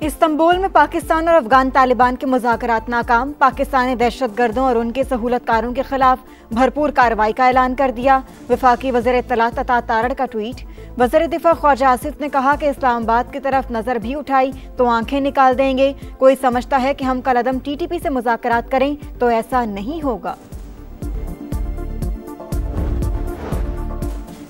Istanbul में पाकिस्तान और अफगान तालिबान के मुज़ाकरात नाकाम। पाकिस्तान ने दहशतगर्दों और उनके सहूलतकारों के खिलाफ भरपूर कार्रवाई का ऐलान कर दिया। वफाकी वज़ीर इत्तलात अता तारड़ का ट्वीट। वज़ीर दिफा ख्वाजा आसिफ ने कहा कि इस्लामाबाद की तरफ नज़र भी उठाई तो आंखें निकाल देंगे। कोई समझता है कि हम कलअदम TTP से मुज़ाकरात करें तो ऐसा नहीं होगा।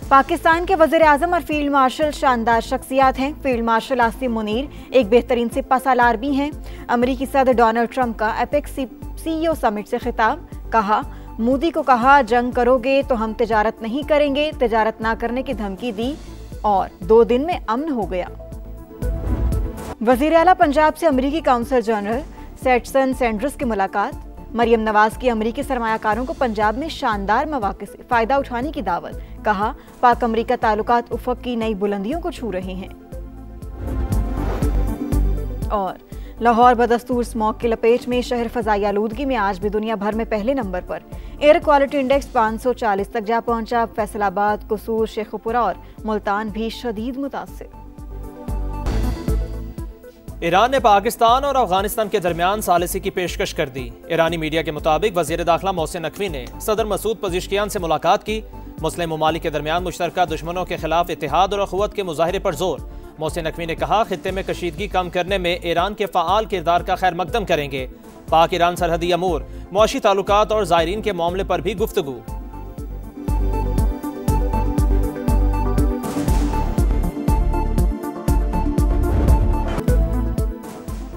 पाकिस्तान के वज़ीर आज़म और फील्ड मार्शल शानदार शख्सियात हैं। फील्ड मार्शल आसिम मुनीर एक बेहतरीन सिपा सालार भी हैं। अमरीकी सदर डोनाल्ड ट्रंप का एपेक्स CEO समिट से खिताब। कहा, मोदी को कहा जंग करोगे तो हम तिजारत नहीं करेंगे। तिजारत ना करने की धमकी दी और 2 दिन में अमन हो गया। वज़ीर आला पंजाब से अमरीकी काउंसल जनरल सेटसन सैंडर्स की मुलाकात। मरियम नवाज की अमरीकी सरमायाकारों को पंजाब में शानदार मौके से फायदा उठाने की दावत। कहा, पाक अमरीका ताल्लुकात उफ़क़ की नई बुलंदियों को छू रहे हैं। और लाहौर बदस्तूर स्मॉग की लपेट में। शहर फ़ज़ाई आलूदगी में आज भी दुनिया भर में पहले नंबर पर। एयर क्वालिटी इंडेक्स 540 तक जा पहुंचा। फैसलाबाद, कसूर, शेखुपुरा और मुल्तान भी शदीद मुतासिर। ईरान ने पाकिस्तान और अफगानिस्तान के दरमियान सालिसी की पेशकश कर दी। ईरानी मीडिया के मुताबिक वज़ीर दाखिला मोहसिन नकवी ने सदर मसूद पज़िशकियान से मुलाकात की। मुस्लिम ममालिक के दरमियान मुश्तरका दुश्मनों के खिलाफ इत्तेहाद और अखुवत के मुजाहरे पर जोर। मोहसिन नकवी ने कहा, खित्ते में कशीदगी कम करने में ईरान के फ़आल किरदार का खैर मकदम करेंगे। पाक ईरान सरहदी अमूर, मुआशी ताल्लुकात और ज़ायरीन के मामले पर भी गुफ्तगू।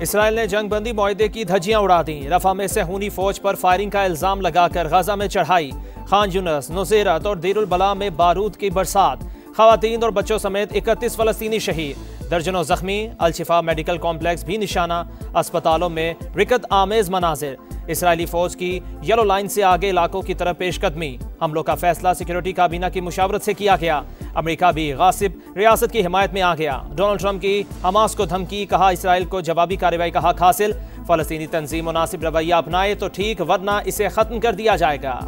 इसराइल ने जंगबंदी मुआहदे की धज्जियां उड़ा दी। रफा में सहूनी फौज पर फायरिंग का इल्जाम लगाकर गजा में चढ़ाई। खान यूनस, नुसेरत और देरुल बला में बारूद की बरसात। खवातीन और बच्चों समेत 31 फ़लस्तीनी शहीद, दर्जनों जख्मी। अल-शिफा मेडिकल कॉम्प्लेक्स भी निशाना। अस्पतालों में रिकत आमेज मनाजिर। इसराइली फौज की येलो लाइन से आगे इलाकों की तरफ पेशकदमी। हमलों का फैसला सिक्योरिटी काबीना की मुशावरत से किया गया। अमेरिका भी गासिब रियासत की हिमायत में आ गया। डोनाल्ड ट्रंप की हमास को धमकी। कहा, इसराइल को जवाबी कार्रवाई का हक हासिल। फ़लस्तीनी तंजीम मुनासिब रवैया अपनाए तो ठीक, वरना इसे खत्म कर दिया जाएगा।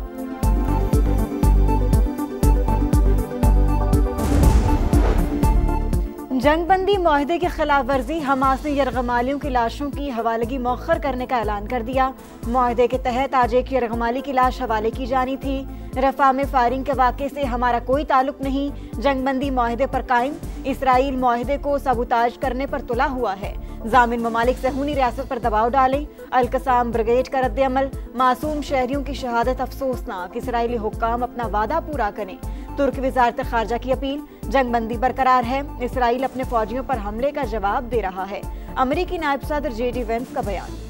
जंगबंदी मुआहदे की खिलाफ वर्जी। हमास ने यरगमालियों की लाशों की हवालगी मौखर करने का ऐलान कर दिया। मुआहदे के तहत आज एक यरगमाली की लाश हवाले की जानी थी। रफा में फायरिंग के वाक़े से हमारा कोई ताल्लुक नहीं। जंगबंदी मुआहदे पर कायम। इसराइल मुआहदे को सबूताज करने पर तुला हुआ है। जामिन ममालिक सहूनी रियासत पर दबाव डालें। अल-कसाम ब्रिगेड का रद्द-ए-अमल। मासूम शहरियों की शहादत अफसोसनाक। इसराइली हुक्काम अपना वादा पूरा करें। तुर्क वज़ारत ख़ारजा की अपील। जंगबंदी बरकरार है। इसराइल अपने फौजियों पर हमले का जवाब दे रहा है। अमरीकी नायब सदर JD वेंस का बयान।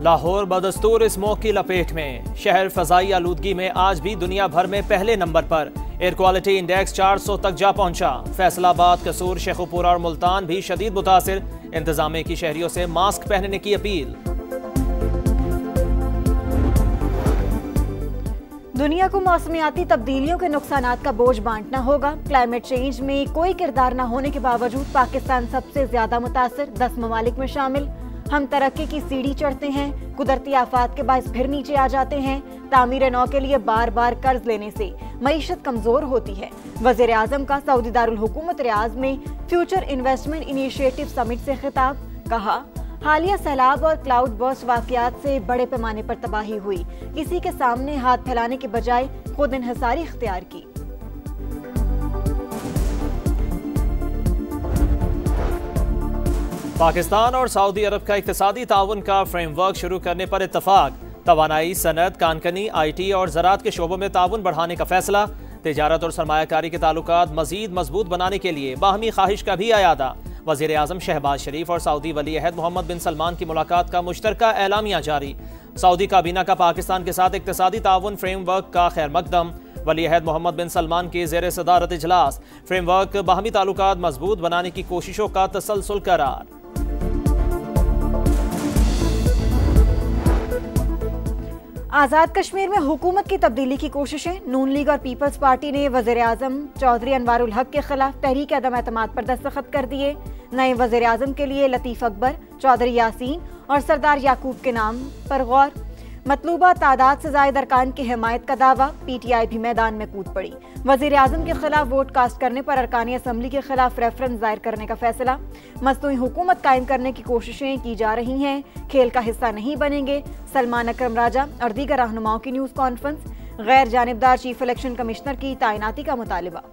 लाहौर बदस्तूर स्मोक की लपेट में। शहर फ़ज़ाई आलूदगी में आज भी दुनिया भर में पहले नंबर पर। एयर क्वालिटी इंडेक्स 400 तक जा पहुंचा। फैसलाबाद, कसूर, शेखुपुरा और मुल्तान भी शदीद मुतासिर। इंतजामिया की शहरियों से मास्क पहनने की अपील। दुनिया को मौसमियाती तब्दीलियों के नुकसानात का बोझ बांटना होगा। क्लाइमेट चेंज में कोई किरदार न होने के बावजूद पाकिस्तान सबसे ज्यादा मुतासिर। 10 ममालिक में शामिल। हम तरक्की की सीढ़ी चढ़ते हैं, कुदरती आफात के बायस फिर नीचे आ जाते हैं। तामीर नौ के लिए बार बार कर्ज लेने से मईशत कमजोर होती है। वज़ीर आज़म का सऊदी दारुल हुकूमत रियाज में फ्यूचर इन्वेस्टमेंट इनिशिएटिव समिट से खिताब। कहा, हालिया सैलाब और क्लाउड बर्स्ट वाकयात से बड़े पैमाने पर तबाही हुई। किसी के सामने हाथ फैलाने के बजाय खुद इन्हिसारी इख्तियार की। पाकिस्तान और सऊदी अरब का इक्तिसादी ताउन का फ्रेमवर्क शुरू करने पर इत्तफाक। तवानाई, सनत, कानकनी, IT और ज़राअत के शोबों में ताउन बढ़ाने का फैसला। तिजारत और सरमायाकारी के ताल्लुकात मजीद मजबूत बनाने के लिए बाहमी ख्वाहिश का भी अयादा। वज़ीर आज़म शहबाज शरीफ और सऊदी वली अहद मोहम्मद बिन सलमान की मुलाकात का मुश्तरका एलामिया जारी। सऊदी काबीना का पाकिस्तान के साथ इक्तिसादी ताउन फ्रेमवर्क का खैर मकदम। वली अहद मोहम्मद बिन सलमान के ज़ेर सदारत इजलास। फ्रेमवर्क बाहमी ताल्लुकात मजबूत बनाने की कोशिशों का तसलसल करार। आज़ाद कश्मीर में हुकूमत की तब्दीली की कोशिशें। नून लीग और पीपल्स पार्टी ने वज़ीर आज़म चौधरी अनवारुल हक के खिलाफ तहरीक अदम एतमाद पर दस्तखत कर दिए। नए वज़ीर आज़म के लिए लतीफ़ अकबर, चौधरी यासीन और सरदार याकूब के नाम पर गौर। मतलूबा तादाद से ज्यादा अरकान की हिमायत का दावा, PTI भी मैदान में कूद पड़ी। वजीर आजम के खिलाफ वोट कास्ट करने पर अरकानी असम्बली के खिलाफ रेफरेंस दायर करने का फैसला। मसनूई हुकूमत कायम करने की कोशिशें की जा रही हैं, खेल का हिस्सा नहीं बनेंगे। सलमान अकरम राजा और दीगर रहनुमाओं की न्यूज़ कॉन्फ्रेंस। गैर जानिबदार चीफ इलेक्शन कमिश्नर की तैनाती का मुतालिबा।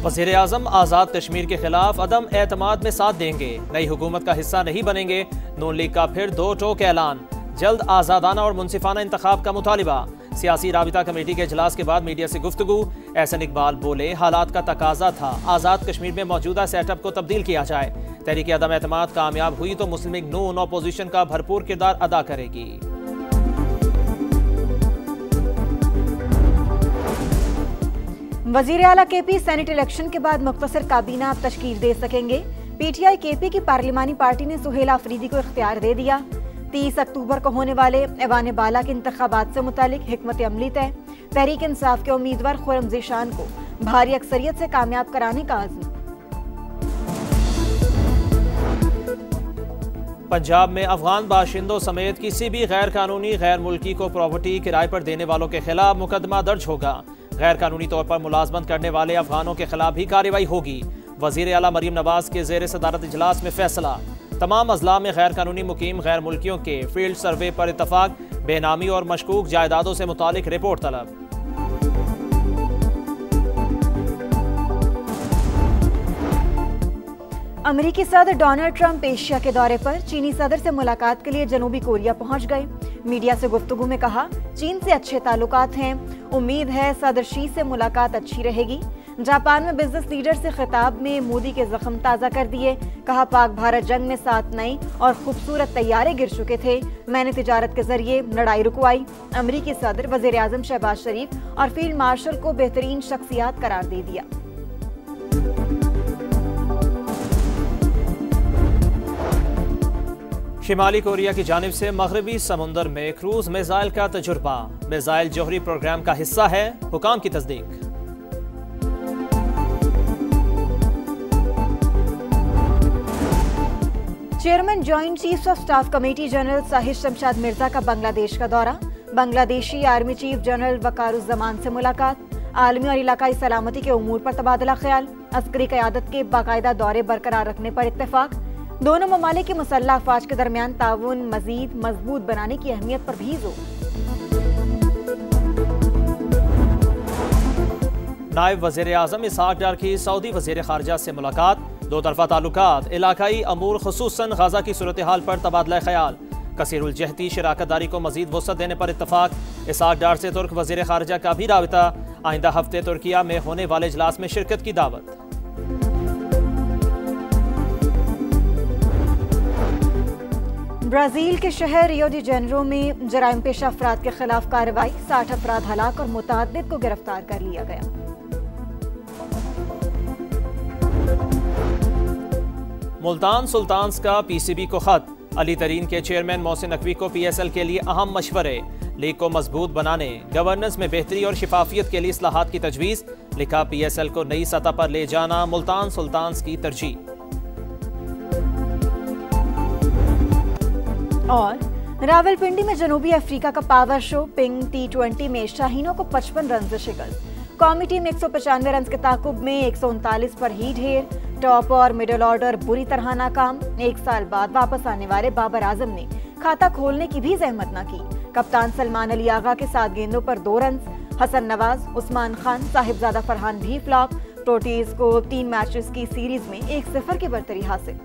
वज़ीर आज़म आज़ाद कश्मीर के खिलाफ अदम एतमाद में साथ देंगे, नई हुकूमत का हिस्सा नहीं बनेंगे। नून लीग का फिर 2 टोक ऐलान। जल्द आज़ादाना और मुनसिफाना इंतखाब का मुतालिबा। सियासी राबिता कमेटी के इजलास के बाद मीडिया से गुफ्तगू। एहसन इकबाल बोले, हालात का तकाजा था आज़ाद कश्मीर में मौजूदा सेटअप को तब्दील किया जाए। तहरीक अदम एतमाद कामयाब हुई तो मुस्लिम लीग नून अपोजिशन का भरपूर किरदार अदा करेगी। वजीर आला KP सेनेट इलेक्शन के बाद मुख्तसर काबीना अब तश्कील दे सकेंगे। PTI KP की पार्लिमानी पार्टी ने सुहेल आफरीदी को इख्तियार दे दिया। 30 अक्टूबर को होने वाले ऐवान बाला के इंतखाबात से मुतालिक हिकमत अमली तय। तहरीक इंसाफ के उम्मीदवार खुर्रम ज़ीशान को भारी अक्सरियत से कामयाब कराने का आज़म। पंजाब में अफगान बाशिंदों समेत किसी भी गैर कानूनी गैर मुल्की को प्रॉपर्टी किराए पर देने वालों के खिलाफ मुकदमा दर्ज होगा। गैर कानूनी तौर पर मुलाजमत करने वाले अफगानों के खिलाफ भी कार्रवाई होगी। वजीर आला मरीम नवाज के ज़ेर सदारत इजलास में फैसला। तमाम अजला में गैर कानूनी मुकीम गैर मुल्कियों के फील्ड सर्वे पर इतफाक। बेनामी और मशकूक जायदादों से मुतालिक रिपोर्ट तलब। अमेरिकी सदर डोनाल्ड ट्रंप एशिया के दौरे पर चीनी सदर से मुलाकात के लिए जनूबी कोरिया पहुंच गए। मीडिया से गुफ्तगू में कहा, चीन से अच्छे ताल्लुकात हैं, उम्मीद है सदर शी से मुलाकात अच्छी रहेगी। जापान में बिजनेस लीडर से खिताब में मोदी के जख्म ताज़ा कर दिए। कहा, पाक भारत जंग में 7 नए और खूबसूरत तैयारे गिर चुके थे, मैंने तिजारत के जरिए लड़ाई रुकवाई। अमेरिकी सदर वज़ीर आज़म शहबाज शरीफ और फील्ड मार्शल को बेहतरीन शख्सियात करार दे दिया। शिमाली कोरिया की जानिब से मगरबी समुंदर में क्रूज मिसाइल का तजुर्बा। मिसाइल जौहरी प्रोग्राम का हिस्सा है, हुकाम की तस्दीक। Chairman joint chiefs of staff committee general Shahid Shamshad Mirza का बांग्लादेश का दौरा। बांग्लादेशी आर्मी चीफ जनरल वकारुज़्ज़मान से मुलाकात। आलमी और इलाकाई सलामती के उमूर पर तबादला ख्याल। अस्करी क़यादत के बाकायदा दौरे बरकरार रखने पर इत्तेफाक। दोनों ममालिक के मुसल्लह अफवाज के दरमियान ताउन मजीद मजबूत बनाने की अहमियत पर भी जोर। नायब वज़ीर आज़म इसहाक डार की सऊदी वज़ीर ख़ारजा से मुलाकात। 2 तरफ़ा ताल्लुकात, इलाकाई अमूर खुसूसन गाज़ा की सूरत हाल पर तबादला ख्याल। कसीरुल जहती शराकतदारी को मजीद वसअत देने पर इत्तफाक। इसहाक डार से तुर्क वज़ीर ख़ारजा का भी राबिता। आइंदा हफ्ते तुर्किया में होने वाले इजलास में शिरकत की दावत। ब्राज़ील के शहर रियो डी जेनेरो में जराइम पेशा अफराद के खिलाफ कार्रवाई। 60 अफराद हलाक और मुतअद्दिद को गिरफ्तार कर लिया गया। मुल्तान सुल्तान्स का PCB को खत। अली तरीन के चेयरमैन मोहसिन नकवी को PSL के लिए अहम मशवरे। लीग को मजबूत बनाने, गवर्नेंस में बेहतरी और शिफाफियत के लिए इस्लाहात की तजवीज़। लिखा, PSL को नई सतह पर ले जाना मुल्तान सुल्तान्स की तरजीह। और रावलपिंडी में जनूबी अफ्रीका का पावर शो। पिंग T20 में शाहीनों को 55 रन से शिकस्त। कौमी टीम 195 रन के ताकुब में 139 पर ही ढेर। टॉप और मिडिल ऑर्डर बुरी तरह नाकाम। 1 साल बाद वापस आने वाले बाबर आजम ने खाता खोलने की भी जहमत न की। कप्तान सलमान अली आगा के 7 गेंदों पर 2 रन। हसन नवाज, उस्मान खान, साहिबजादा फरहान भी फ्लॉप। प्रोटीज को 3 मैचेस की सीरीज में 1-0 की बरतरी हासिल।